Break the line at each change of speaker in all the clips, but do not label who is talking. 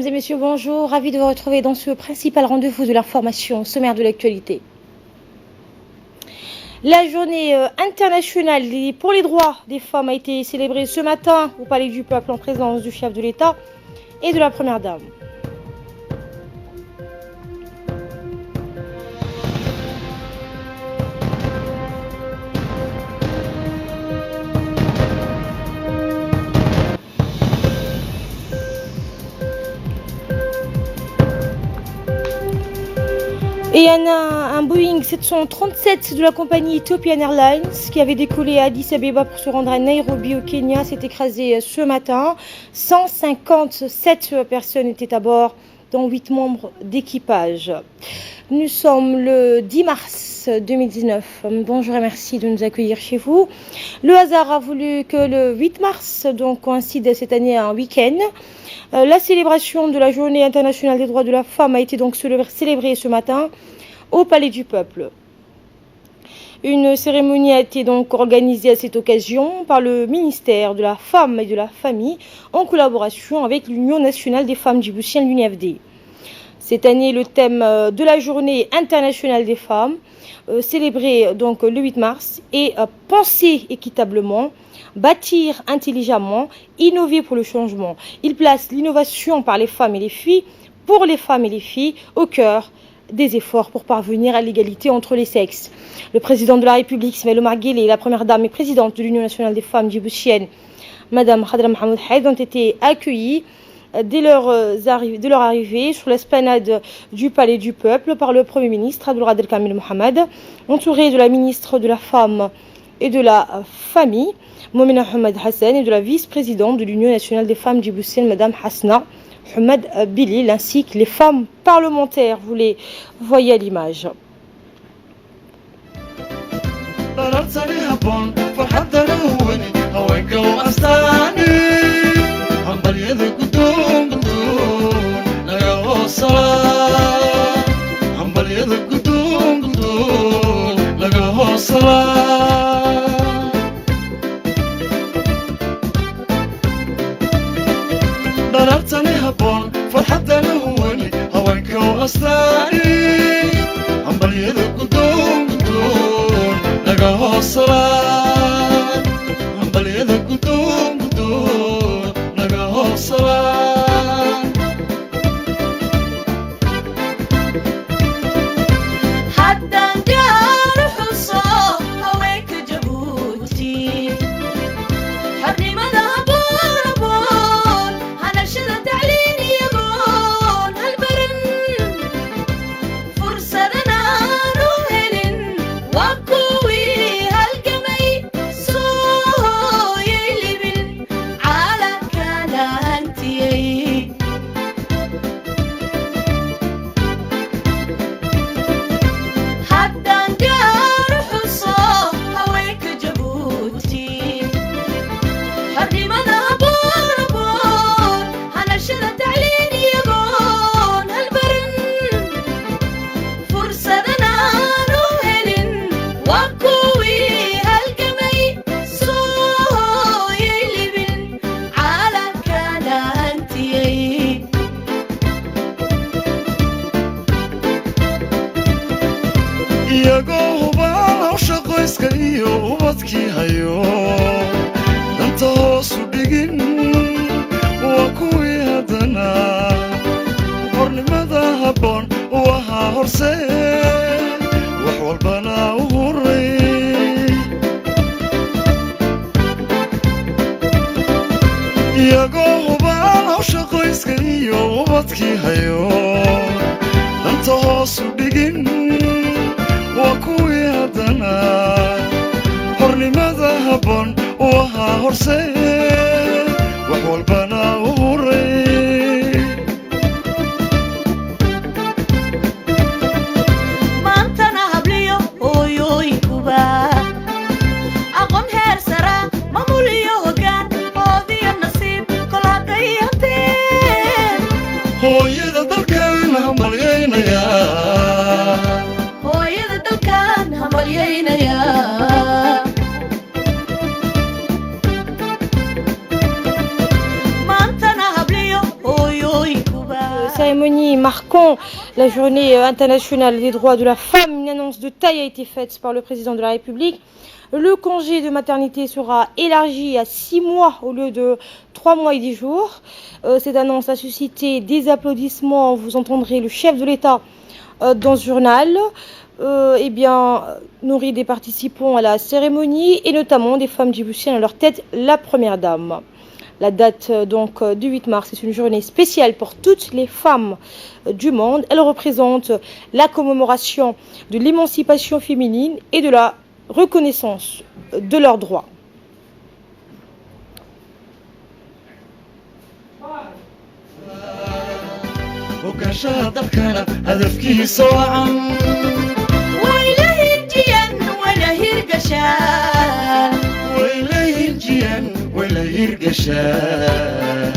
et messieurs, bonjour. Ravi de vous retrouver dans ce principal rendez-vous de l'information sommaire de l'actualité. La journée internationale pour les droits des femmes a été célébrée ce matin au Palais du Peuple en présence du chef de l'État et de la Première Dame. Et il y en a un Boeing 737 de la compagnie Ethiopian Airlines qui avait décollé à Addis Abeba pour se rendre à Nairobi au Kenya s'est écrasé ce matin. 157 personnes étaient à bord, dont 8 membres d'équipage. Nous sommes le 10 mars 2019. Bonjour et merci de nous accueillir chez vous. Le hasard a voulu que le 8 mars donc coïncide cette année un week-end. La célébration de la Journée internationale des droits de la femme a été donc célébrée ce matin au Palais du Peuple. Une cérémonie a été donc organisée à cette occasion par le ministère de la Femme et de la Famille en collaboration avec l'Union nationale des femmes djiboutiennes, l'UNFD. Cette année, le thème de la Journée internationale des femmes, célébrée donc le 8 mars, est penser équitablement, bâtir intelligemment, innover pour le changement. Il place l'innovation par les femmes et les filles, pour les femmes et les filles, au cœur des efforts pour parvenir à l'égalité entre les sexes. Le président de la République, Ismaël Omar Guelleh, et la première dame et présidente de l'Union nationale des femmes djiboutiennes, Madame Khadra Mohamed Haïd, ont été accueillis dès leur arrivée sur l'esplanade du Palais du Peuple par le Premier ministre Abdelkader Kamil Mohamed, entouré de la ministre de la Femme et de la Famille, Moumena Ahmed Hassan, et de la vice-présidente de l'Union nationale des femmes djiboutiennes, Madame Hasna Ahmed Bilil, ainsi que les femmes parlementaires. Vous les voyez à l'image.
hooyada dalkan hambalyeynaya maantana habliyo hooyooyinkuba
marquant la journée internationale des droits de la femme, une annonce de taille a été faite par le président de la République. Le congé de maternité sera élargi à 6 mois au lieu de 3 mois et 10 jours. Cette annonce a suscité des applaudissements. Vous entendrez le chef de l'État dans ce journal. Nourri des participants à la cérémonie et notamment des femmes djiboutiennes à leur tête, la première dame. La date donc du 8 mars est une journée spéciale pour toutes les femmes du monde. Elle représente la commémoration de l'émancipation féminine et de la reconnaissance de leurs droits.
ولا يرقشان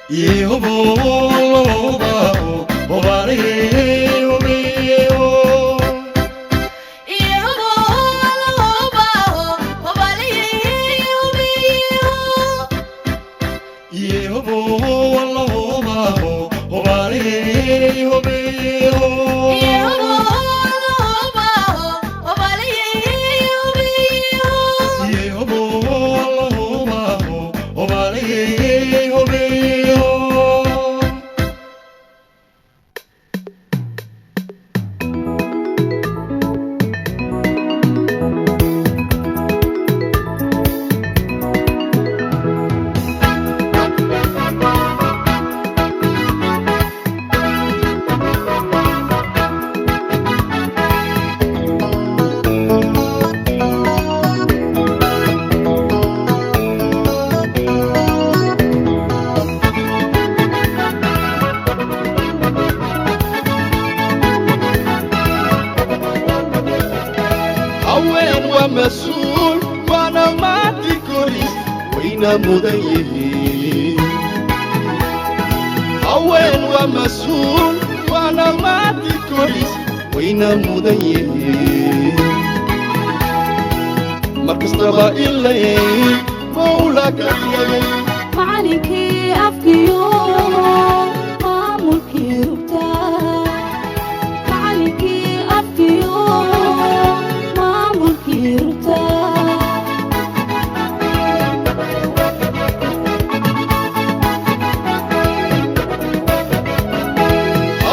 يهبو مسؤول وانا ما تكوريس وين مديه هوين ومسؤول وانا ما تكوريس وين مديه مركز طبا إلي مولاك اليمين
معلك أفكيو ما ملكي ربتا معلك أفكيو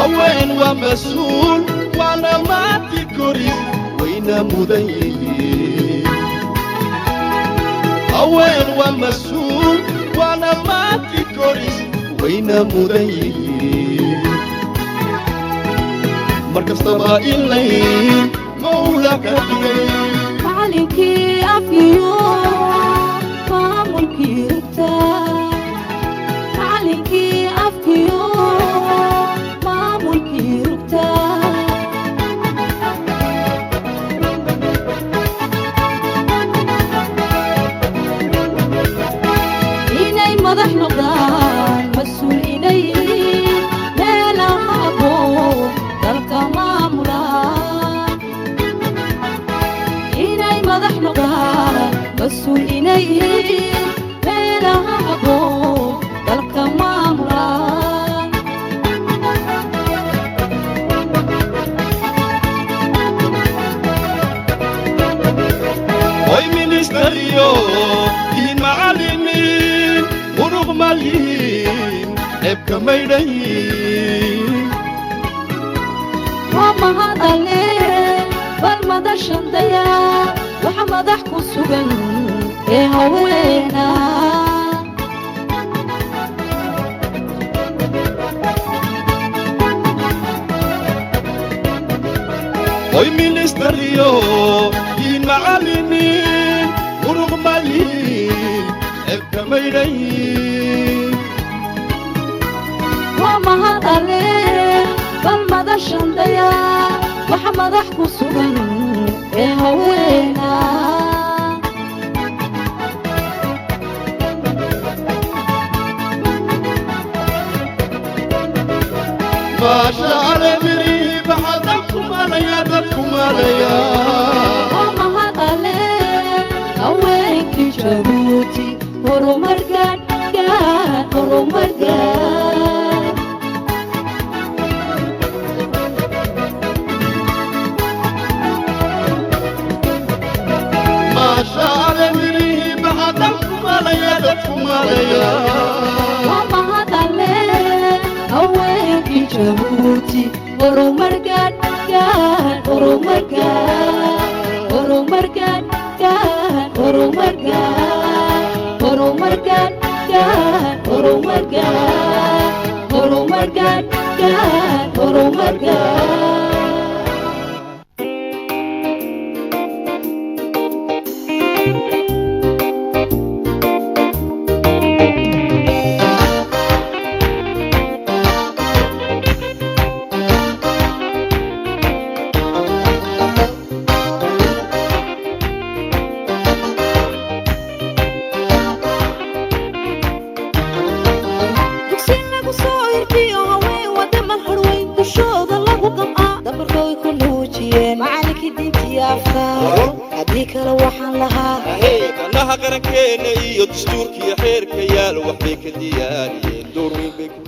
هوين ومسؤول وانا ما تكوريس وين مديه هوين ومسؤول وانا ما تكوريس وين مديه مركز طبا إلي مولاك اليمين
معلك أفيو ما ملكي ربتا معلك أفيو ما ملكي ربتا إني مضح نقدان مسؤول إلي لا لا أبو دلك ما مراد إني مضح نقدان مسؤول إلي لا أبو دلك ما مراد
وي مينستريو دين معلمين ورغمالين ابقى ميدين
وما هذا الليل والمدى الشندية وحمد أحكو السجن إيه هوينا
وي مينستريو دين معلمين ورغمالين ابقى ميدين
وما هذا الليل والمدى الشندية وحمد أحكو السجن إيه هوينا
ما شعر مريه بحدكم عليا دكم عليا
وما هذا الليل هويك جبوتي horumar gaadh gaadh horumar gaadh
maashaale mirihii baxadalkum alaya dadkum alaya
mahadale haweenkii jabuuti horumar gaadh gaadh horumar gaadh horumar gaadh gaadh horumar gaadh horumar gaadh gaadh horumar gaadh horumar gaadh gaadh horumar gaadh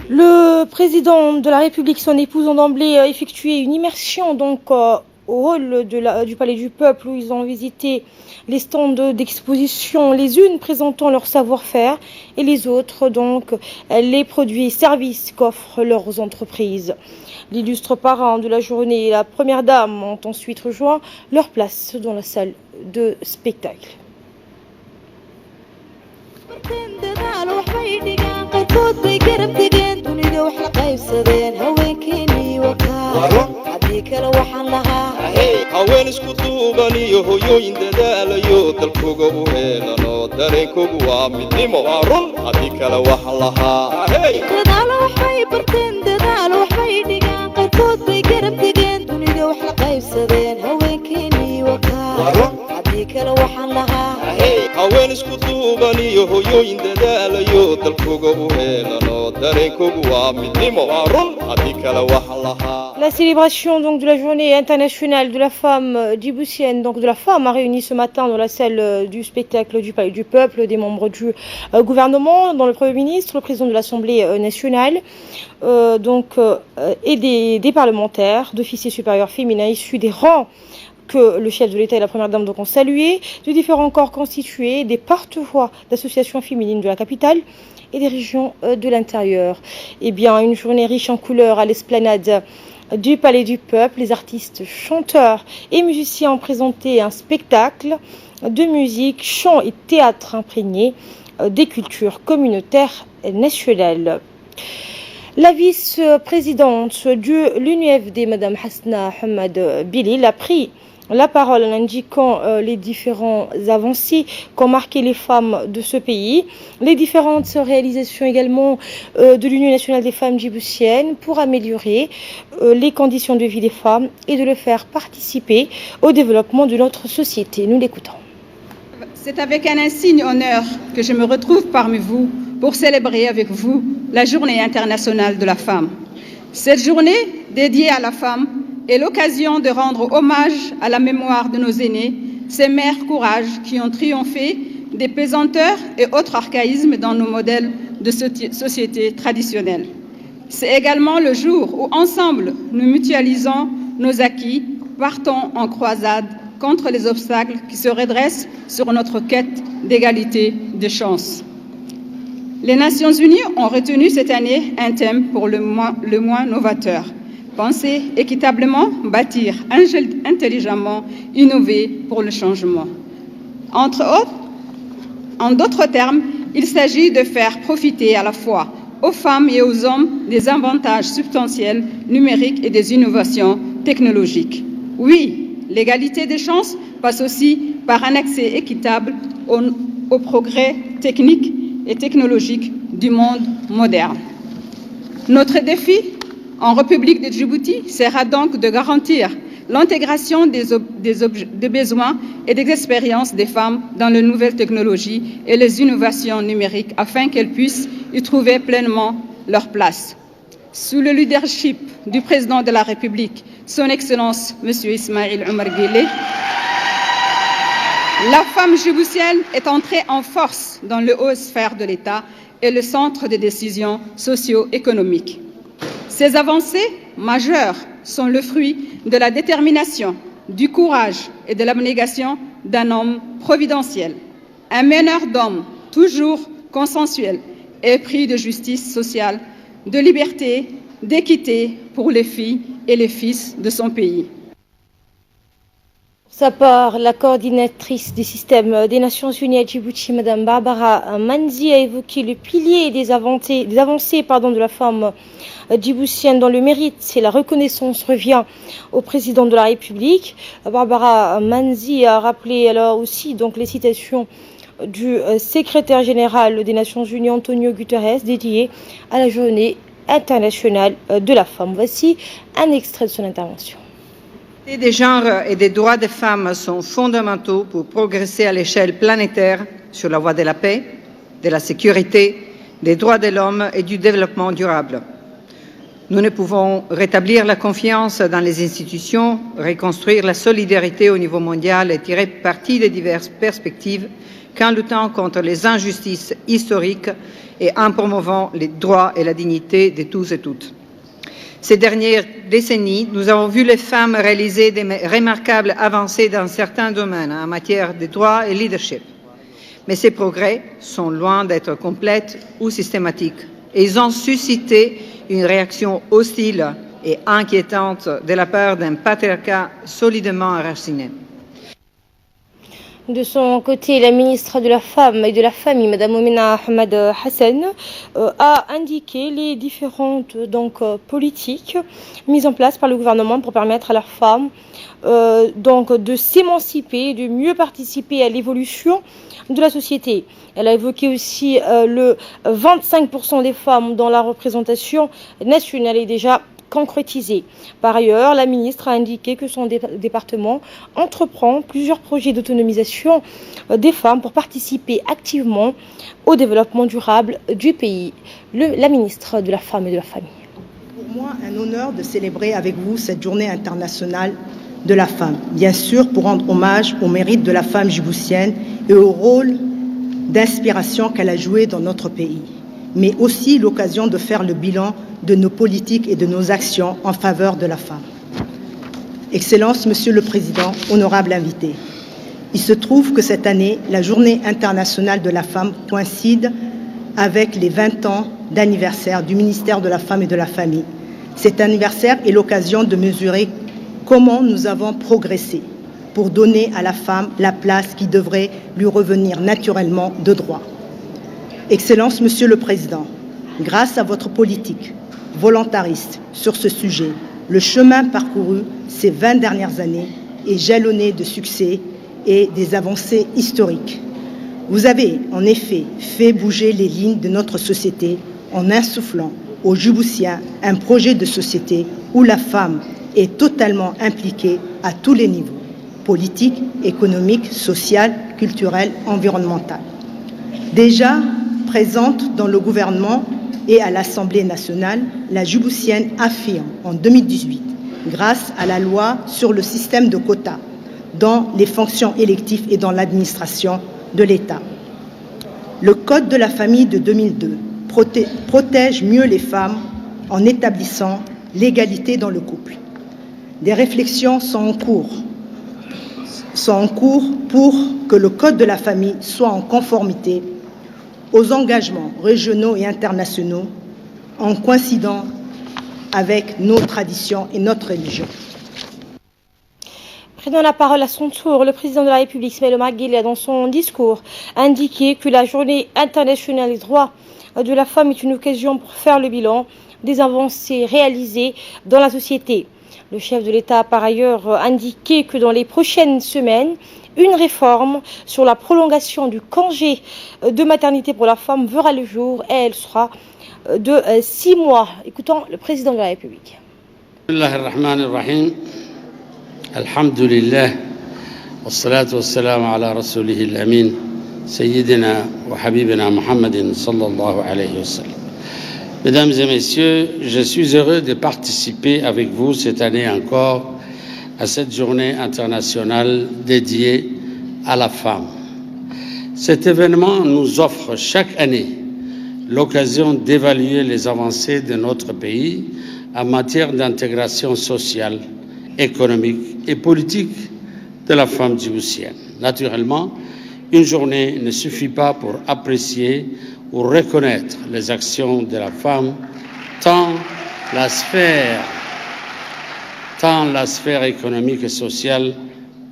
Le président de la République, son épouse ont d'emblée effectué une immersion donc au hall du Palais du Peuple où ils ont visité les stands d'exposition, les unes présentant leur savoir-faire et les autres donc les produits et services qu'offrent leurs entreprises. L'illustre parrain de la journée et la première dame ont ensuite rejoint leur place dans la salle de spectacle.
haween isku duuban iyo hooyooyin dadaalayo dalkooga u heelano dareenkoogu waa midnimo waa run haddii kale waxa lahaa
dadaalo waxbay barteen dadaalo waxbay dhigaan qaarkood bay garab degeen dunida wax la qaybsadeen haweenkeenii wakaa haddii kale waxaan lahaa
haween isku duuban iyo hooyooyin dadaalayo dalkooga u heelano dareenkoogu waa midnimo waa run haddii kale waxa lahaa.
La célébration donc de la journée internationale de la femme djiboutienne, donc de la femme, a réuni ce matin dans la salle du spectacle du Palais du Peuple des membres du gouvernement, dont le Premier ministre, le président de l'Assemblée nationale, et des parlementaires, d'officiers supérieurs féminins issus des rangs que le chef de l'État et la première dame donc ont salué, de différents corps constitués, des porte-voix d'associations féminines de la capitale et des régions de l'intérieur. Eh bien, une journée riche en couleurs à l'esplanade du Palais du Peuple. Les artistes, chanteurs et musiciens ont présenté un spectacle de musique, chant et théâtre imprégné des cultures communautaires nationales. La vice-présidente de l'UNUFD, Mme Hasna Hamad Bilil, a pris la parole en indiquant les différentes avancées qu'ont marqué les femmes de ce pays, les différentes réalisations également de l'Union nationale des femmes djiboutiennes pour améliorer les conditions de vie des femmes et de les faire participer au développement de notre société. Nous l'écoutons.
C'est avec un insigne honneur que je me retrouve parmi vous pour célébrer avec vous la Journée internationale de la femme. Cette journée dédiée à la femme est l'occasion de rendre hommage à la mémoire de nos aînés, ces mères courage qui ont triomphé des pesanteurs et autres archaïsmes dans nos modèles de société traditionnelle. C'est également le jour où, ensemble, nous mutualisons nos acquis, partons en croisade contre les obstacles qui se redressent sur notre quête d'égalité de chances. Les Nations Unies ont retenu cette année un thème pour le moins novateur. Penser équitablement, bâtir intelligemment, innover pour le changement. En d'autres termes, il s'agit de faire profiter à la fois aux femmes et aux hommes des avantages substantiels numériques et des innovations technologiques. Oui, l'égalité des chances passe aussi par un accès équitable au progrès technique et technologique du monde moderne. Notre défi en République de Djibouti sera donc de garantir l'intégration des besoins et des expériences des femmes dans les nouvelles technologies et les innovations numériques afin qu'elles puissent y trouver pleinement leur place. Sous le leadership du président de la République, son Excellence M. Ismaïl Omar Guelleh, La femme djiboutienne est entrée en force dans les hautes sphères de l'État et le centre des décisions socio-économiques. Ces avancées majeures sont le fruit de la détermination, du courage et de l'abnégation d'un homme providentiel, un meneur d'hommes toujours consensuel, épris de justice sociale, de liberté, d'équité pour les filles et les fils de son pays.
Pour sa part, la coordinatrice des systèmes des Nations Unies à Djibouti, Mme Barbara Manzi, a évoqué le pilier des avancées de la femme djiboutienne dont le mérite et la reconnaissance revient au président de la République. Barbara Manzi a rappelé alors aussi donc, les citations du secrétaire général des Nations Unies, Antonio Guterres, dédiées à la journée internationale de la femme. Voici un extrait de son intervention.
Les des genres et des droits des femmes sont fondamentaux pour progresser à l'échelle planétaire sur la voie de la paix, de la sécurité, des droits de l'homme et du développement durable. Nous ne pouvons rétablir la confiance dans les institutions, reconstruire la solidarité au niveau mondial et tirer parti des diverses perspectives qu'en luttant contre les injustices historiques et en promouvant les droits et la dignité de tous et toutes. Ces dernières décennies, nous avons vu les femmes réaliser des remarquables avancées dans certains domaines en matière de droits et leadership. Mais ces progrès sont loin d'être complets ou systématiques et ils ont suscité une réaction hostile et inquiétante de la part d'un patriarcat solidement enraciné.
De son côté, la ministre de la Femme et de la Famille, Mme Oumina Ahmed Hassan, a indiqué les différentes politiques mises en place par le gouvernement pour permettre à leurs femmes de s'émanciper et de mieux participer à l'évolution de la société. Elle a évoqué aussi le 25% des femmes dans la représentation nationale est déjà concrétisé. Par ailleurs, la ministre a indiqué que son département entreprend plusieurs projets d'autonomisation des femmes pour participer activement au développement durable du pays. La ministre de la Femme et de la Famille.
Pour moi, un honneur de célébrer avec vous cette journée internationale de la femme. Bien sûr, pour rendre hommage au mérite de la femme djiboutienne et au rôle d'inspiration qu'elle a joué dans notre pays, mais aussi l'occasion de faire le bilan de nos politiques et de nos actions en faveur de la femme. Excellence, Monsieur le Président, honorable invité, il se trouve que cette année, la Journée internationale de la femme coïncide avec les 20 ans d'anniversaire du ministère de la Femme et de la Famille. Cet anniversaire est l'occasion de mesurer comment nous avons progressé pour donner à la femme la place qui devrait lui revenir naturellement de droit. Excellence, Monsieur le Président, grâce à votre politique volontariste sur ce sujet, le chemin parcouru ces 20 dernières années est jalonné de succès et des avancées historiques. Vous avez en effet fait bouger les lignes de notre société en insufflant aux Djiboutiens un projet de société où la femme est totalement impliquée à tous les niveaux, politique, économique, social, culturel, environnemental. Déjà présente dans le gouvernement et à l'Assemblée nationale, la Djiboutienne affirme en 2018, grâce à la loi sur le système de quotas dans les fonctions électives et dans l'administration de l'État. Le Code de la famille de 2002 protège mieux les femmes en établissant l'égalité dans le couple. Des réflexions sont en cours pour que le Code de la famille soit en conformité aux engagements régionaux et internationaux en coïncidant avec nos traditions et notre religion.
Prenant la parole à son tour, le président de la République, Ismaël Omar Guelleh, dans son discours, a indiqué que la Journée internationale des droits de la femme est une occasion pour faire le bilan des avancées réalisées dans la société. Le chef de l'État a par ailleurs indiqué que dans les prochaines semaines, une réforme sur la prolongation du congé de maternité pour la femme verra le jour et elle sera de 6 mois. Écoutons le président de la République.
الحمد لله والصلاة والسلام على رسوله الأمين سيدنا وحبيبنا محمد صلى الله عليه وسلم. Mesdames et messieurs, je suis heureux de participer avec vous cette année encore à cette journée internationale dédiée à la femme. Cet événement nous offre chaque année l'occasion d'évaluer les avancées de notre pays en matière d'intégration sociale, économique et politique de la femme djiboutienne. Naturellement, une journée ne suffit pas pour apprécier ou reconnaître les actions de la femme, tant la sphère économique et sociale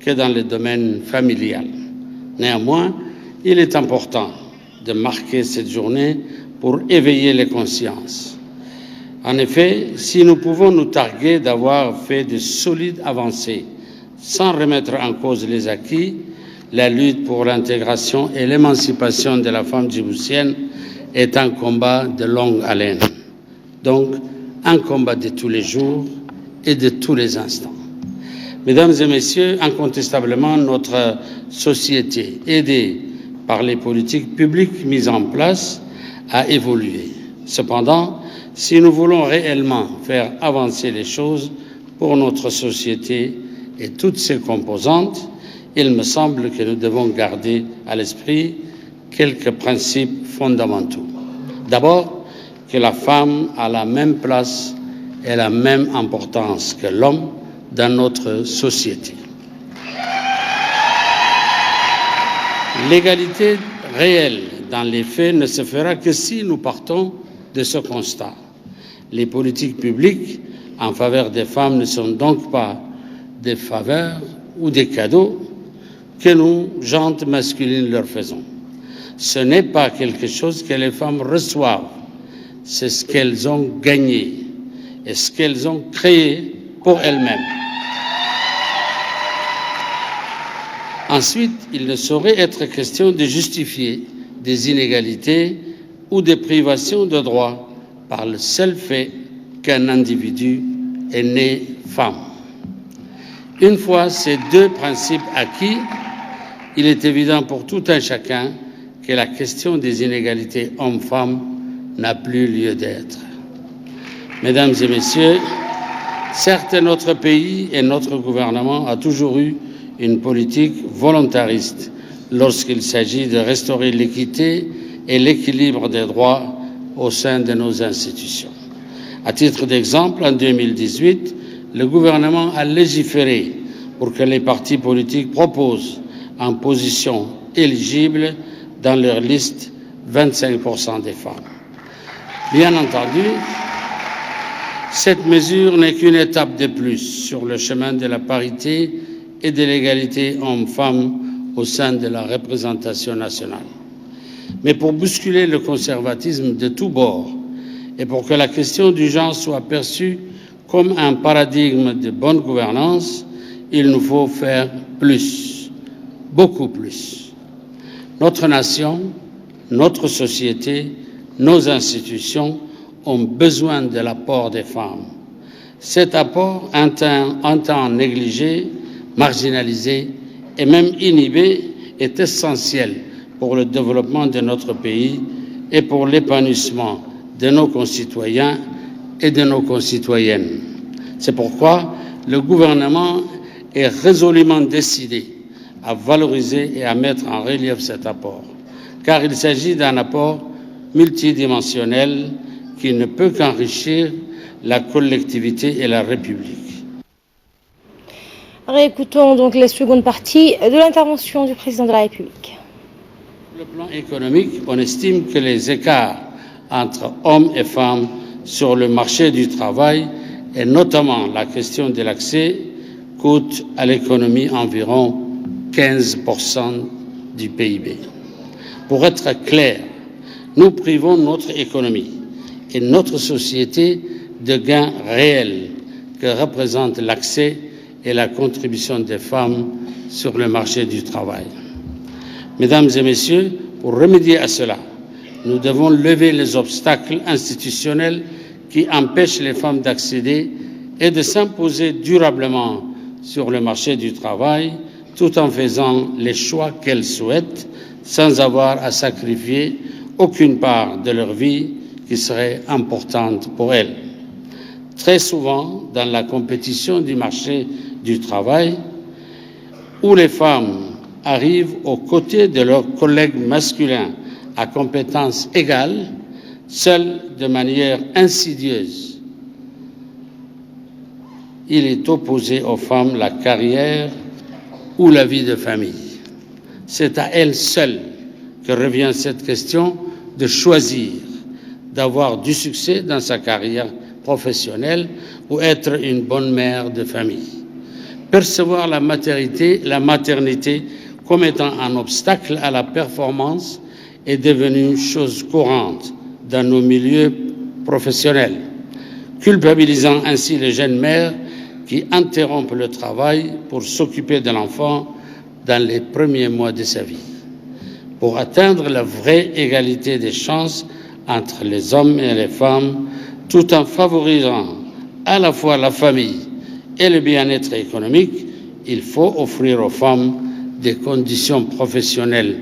que dans le domaine familial. Néanmoins, il est important de marquer cette journée pour éveiller les consciences. En effet, si nous pouvons nous targuer d'avoir fait de solides avancées sans remettre en cause les acquis, la lutte pour l'intégration et l'émancipation de la femme djiboutienne est un combat de longue haleine, donc un combat de tous les jours et de tous les instants. Mesdames et messieurs, incontestablement, notre société, aidée par les politiques publiques mises en place, a évolué. Cependant, si nous voulons réellement faire avancer les choses pour notre société et toutes ses composantes, il me semble que nous devons garder à l'esprit quelques principes fondamentaux. D'abord, que la femme a la même place et la même importance que l'homme dans notre société. L'égalité réelle dans les faits ne se fera que si nous partons de ce constat. Les politiques publiques en faveur des femmes ne sont donc pas des faveurs ou des cadeaux que nous, gentes masculines, leur faisons. Ce n'est pas quelque chose que les femmes reçoivent, c'est ce qu'elles ont gagné et ce qu'elles ont créé pour elles-mêmes. Ensuite, il ne saurait être question de justifier des inégalités ou des privations de droits par le seul fait qu'un individu est né femme. Une fois ces deux principes acquis, il est évident pour tout un chacun que la question des inégalités hommes-femmes n'a plus lieu d'être. Mesdames et messieurs, certes, notre pays et notre gouvernement a toujours eu une politique volontariste lorsqu'il s'agit de restaurer l'équité et l'équilibre des droits au sein de nos institutions. À titre d'exemple, en 2018, le gouvernement a légiféré pour que les partis politiques proposent en position éligible dans leur liste 25% des femmes. Bien entendu, cette mesure n'est qu'une étape de plus sur le chemin de la parité et de l'égalité hommes-femmes au sein de la représentation nationale. Mais pour bousculer le conservatisme de tous bords et pour que la question du genre soit perçue comme un paradigme de bonne gouvernance, il nous faut faire plus, beaucoup plus. Notre nation, notre société, nos institutions ont besoin de l'apport des femmes. Cet apport, un temps négligé, marginalisé et même inhibé, est essentiel pour le développement de notre pays et pour l'épanouissement de nos concitoyens et de nos concitoyennes. C'est pourquoi le gouvernement est résolument décidé à valoriser et à mettre en relief cet apport, car il s'agit d'un apport multidimensionnel qui ne peut qu'enrichir la collectivité et la République.
Réécoutons donc la seconde partie de l'intervention du président de la République.
Sur le plan économique, on estime que les écarts entre hommes et femmes sur le marché du travail, et notamment la question de l'accès, coûtent à l'économie environ 15% du PIB. Pour être clair, nous privons notre économie et notre société de gains réels que représente l'accès et la contribution des femmes sur le marché du travail. Mesdames et messieurs, pour remédier à cela, nous devons lever les obstacles institutionnels qui empêchent les femmes d'accéder et de s'imposer durablement sur le marché du travail, tout en faisant les choix qu'elles souhaitent, sans avoir à sacrifier aucune part de leur vie qui serait importante pour elles. Très souvent, dans la compétition du marché du travail, où les femmes arrivent aux côtés de leurs collègues masculins à compétences égales, seuls de manière insidieuse. Il est opposé aux femmes la carrière ou la vie de famille. C'est à elles seules que revient cette question de choisir, d'avoir du succès dans sa carrière professionnelle ou être une bonne mère de famille. Percevoir la maternité comme étant un obstacle à la performance est devenu chose courante dans nos milieux professionnels, culpabilisant ainsi les jeunes mères qui interrompent le travail pour s'occuper de l'enfant dans les premiers mois de sa vie. Pour atteindre la vraie égalité des chances entre les hommes et les femmes, tout en favorisant à la fois la famille et le bien-être économique, il faut offrir aux femmes des conditions professionnelles,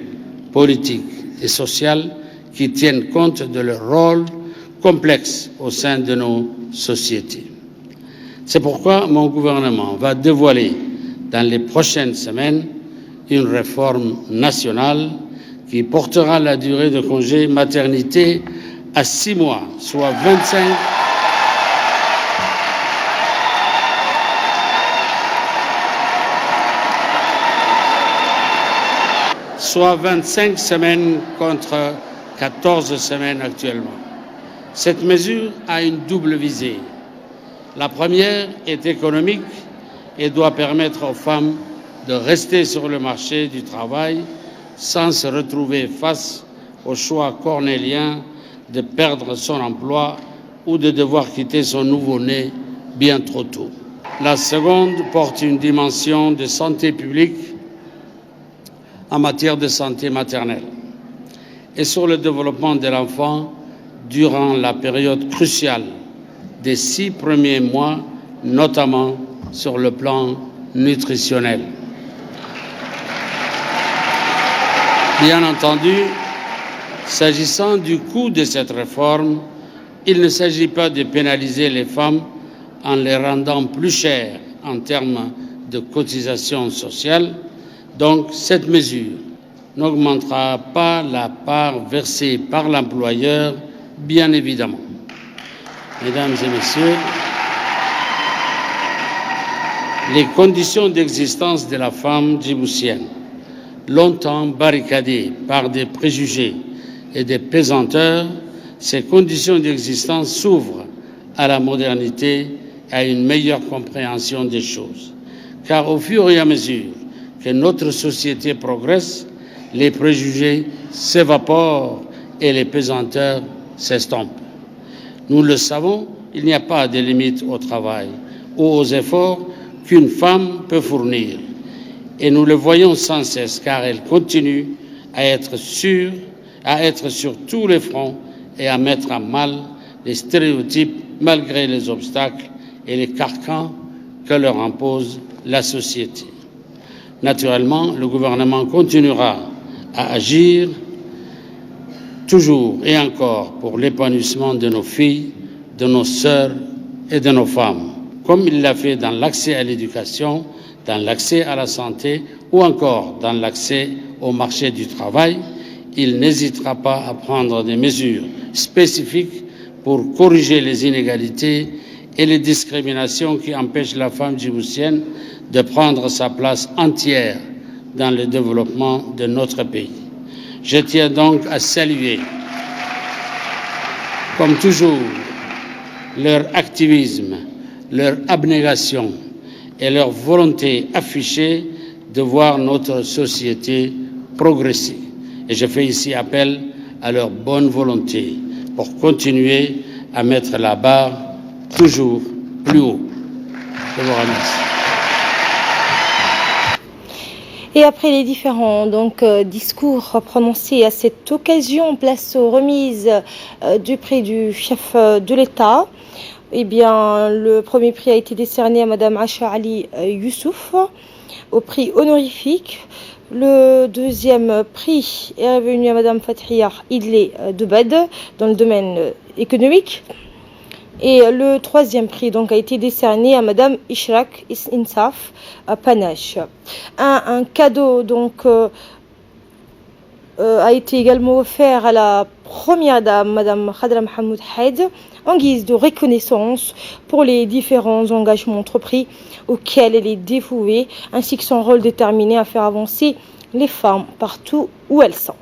politiques et sociales qui tiennent compte de leur rôle complexe au sein de nos sociétés. C'est pourquoi mon gouvernement va dévoiler dans les prochaines semaines une réforme nationale qui portera la durée de congé maternité à 6 mois, soit 25 semaines contre 14 semaines actuellement. Cette mesure a une double visée. La première est économique et doit permettre aux femmes de rester sur le marché du travail sans se retrouver face au choix cornélien de perdre son emploi ou de devoir quitter son nouveau-né bien trop tôt. La seconde porte une dimension de santé publique en matière de santé maternelle et sur le développement de l'enfant durant la période cruciale des 6 premiers mois, notamment sur le plan nutritionnel. Bien entendu, s'agissant du coût de cette réforme, il ne s'agit pas de pénaliser les femmes en les rendant plus chères en termes de cotisation sociale. Donc, cette mesure n'augmentera pas la part versée par l'employeur, bien évidemment. Mesdames et messieurs, les conditions d'existence de la femme djiboutienne, longtemps barricadées par des préjugés et des pesanteurs, ces conditions d'existence s'ouvrent à la modernité et à une meilleure compréhension des choses. Car au fur et à mesure que notre société progresse, les préjugés s'évaporent et les pesanteurs s'estompent. Nous le savons, il n'y a pas de limite au travail ou aux efforts qu'une femme peut fournir. Et nous le voyons sans cesse car elle continue à être sur tous les fronts et à mettre à mal les stéréotypes malgré les obstacles et les carcans que leur impose la société. Naturellement, le gouvernement continuera à agir toujours et encore pour l'épanouissement de nos filles, de nos sœurs et de nos femmes, comme il l'a fait dans l'accès à l'éducation, dans l'accès à la santé ou encore dans l'accès au marché du travail. Il n'hésitera pas à prendre des mesures spécifiques pour corriger les inégalités et les discriminations qui empêchent la femme djiboutienne de prendre sa place entière dans le développement de notre pays. Je tiens donc à saluer, comme toujours, leur activisme, leur abnégation et leur volonté affichée de voir notre société progresser. Et je fais ici appel à leur bonne volonté pour continuer à mettre la barre toujours plus haut. Je vous remercie.
Et après les différents discours prononcés à cette occasion, place aux remises du prix du chef de l'État. Eh bien, le premier prix a été décerné à Madame Acha Ali Youssouf au prix honorifique. Le deuxième prix est revenu à Madame Fathia Idlé Debad dans le domaine économique. Et le troisième prix donc a été décerné à Madame Ishraq Insaf Panache. Un cadeau donc a été également offert à la première dame, Madame Khadra Mohamed Haid, en guise de reconnaissance pour les différents engagements entrepris auxquels elle est dévouée, ainsi que son rôle déterminé à faire avancer les femmes partout où elles sont.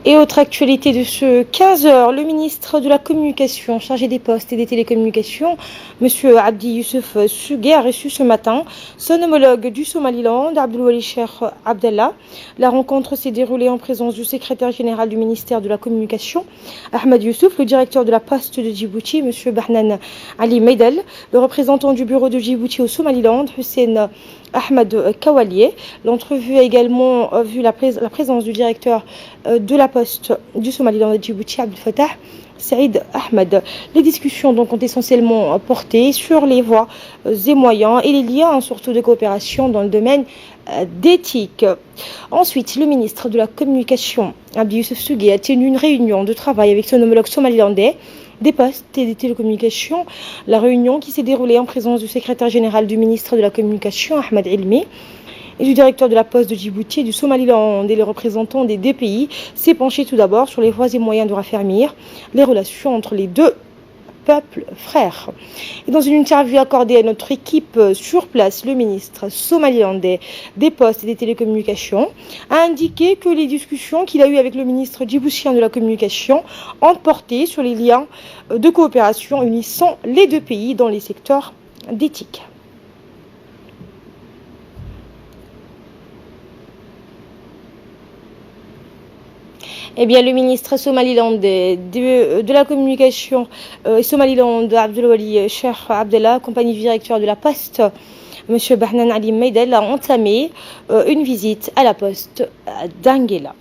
Et autre actualité de ce 15h, le ministre de la Communication, chargé des postes et des télécommunications, M. Abdi Youssef Sugé, a reçu ce matin son homologue du Somaliland, Abdulwali Cheikh Abdallah. La rencontre s'est déroulée en présence du secrétaire général du ministère de la Communication, Ahmed Youssouf, le directeur de la Poste de Djibouti, M. Bahnan Ali Meidel, le représentant du bureau de Djibouti au Somaliland, Hussein Ahmed Kawalier. L'entrevue a également vu la présence du directeur de la Poste du Somaliland de Djibouti, Abdel Fattah Saïd Ahmed. Les discussions donc ont essentiellement porté sur les voies et moyens et les liens surtout de coopération dans le domaine d'éthique. Ensuite, le ministre de la Communication, Abdi Youssef Sugé, a tenu une réunion de travail avec son homologue somalilandais des postes et des télécommunications. La réunion qui s'est déroulée en présence du secrétaire général du ministre de la Communication, Ahmed Ilmi, et du directeur de la Poste de Djibouti et du Somaliland, et les représentants des deux pays s'est penché tout d'abord sur les voies et moyens de raffermir les relations entre les deux peuples frères. Et dans une interview accordée à notre équipe sur place, le ministre somalilandais des Postes et des Télécommunications a indiqué que les discussions qu'il a eues avec le ministre djiboutien de la Communication ont porté sur les liens de coopération unissant les deux pays dans les secteurs d'éthique. Eh bien, le ministre somalilandais de la Communication Somaliland, Abdulwali Cheikh Abdallah, accompagné du directeur de la Poste, M. Bahnan Ali Meidel, a entamé une visite à la Poste d'Anguilla.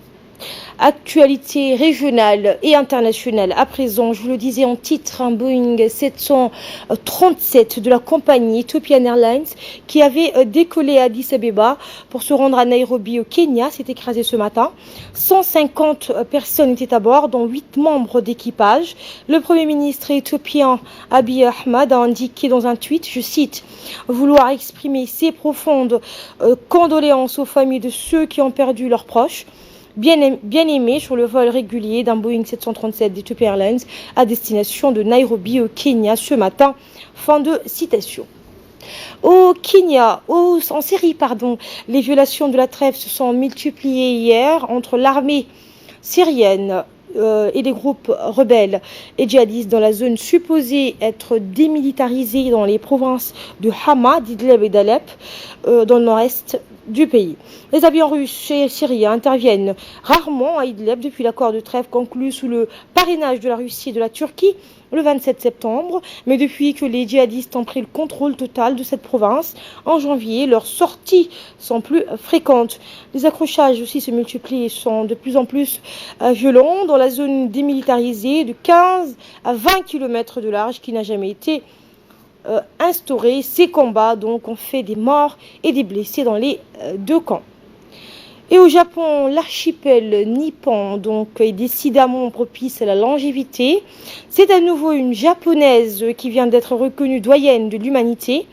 Actualité régionale et internationale. À présent, je vous le disais en titre, un Boeing 737 de la compagnie Ethiopian Airlines qui avait décollé à Addis Abeba pour se rendre à Nairobi au Kenya s'est écrasé ce matin. 150 personnes étaient à bord, dont 8 membres d'équipage. Le Premier ministre éthiopien Abiy Ahmed a indiqué dans un tweet, je cite, « vouloir exprimer ses profondes condoléances aux familles de ceux qui ont perdu leurs proches. Bien aimé sur le vol régulier d'un Boeing 737 d'Ethiopian Airlines à destination de Nairobi au Kenya ce matin. » Fin de citation. Au Kenya, en Syrie, les violations de la trêve se sont multipliées hier entre l'armée syrienne et les groupes rebelles et djihadistes dans la zone supposée être démilitarisée dans les provinces de Hama, d'Idlib et d'Alep, dans le nord-est du pays. Les avions russes et syriens interviennent rarement à Idlib depuis l'accord de trêve conclu sous le parrainage de la Russie et de la Turquie le 27 septembre, mais depuis que les djihadistes ont pris le contrôle total de cette province en janvier, leurs sorties sont plus fréquentes. Les accrochages aussi se multiplient et sont de plus en plus violents dans la zone démilitarisée de 15 à 20 km de large qui n'a jamais été instaurée. Ces combats donc ont fait des morts et des blessés dans les deux camps. Et au Japon, l'archipel nippon donc est décidément propice à la longévité. C'est à nouveau une japonaise qui vient d'être reconnue doyenne de l'humanité.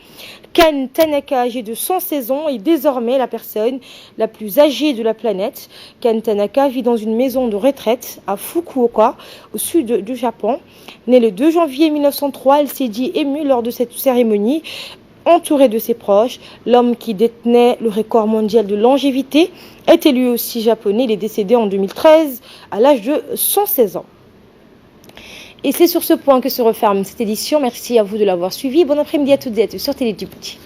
Kan Tanaka, âgée de 116 ans, est désormais la personne la plus âgée de la planète. Kan Tanaka vit dans une maison de retraite à Fukuoka, au sud du Japon. Née le 2 janvier 1903, elle s'est dit émue lors de cette cérémonie. Entouré de ses proches, l'homme qui détenait le record mondial de longévité était lui aussi japonais. Il est décédé en 2013 à l'âge de 116 ans. Et c'est sur ce point que se referme cette édition. Merci à vous de l'avoir suivi. Bon après-midi à toutes et à tous sur Télé Djibouti.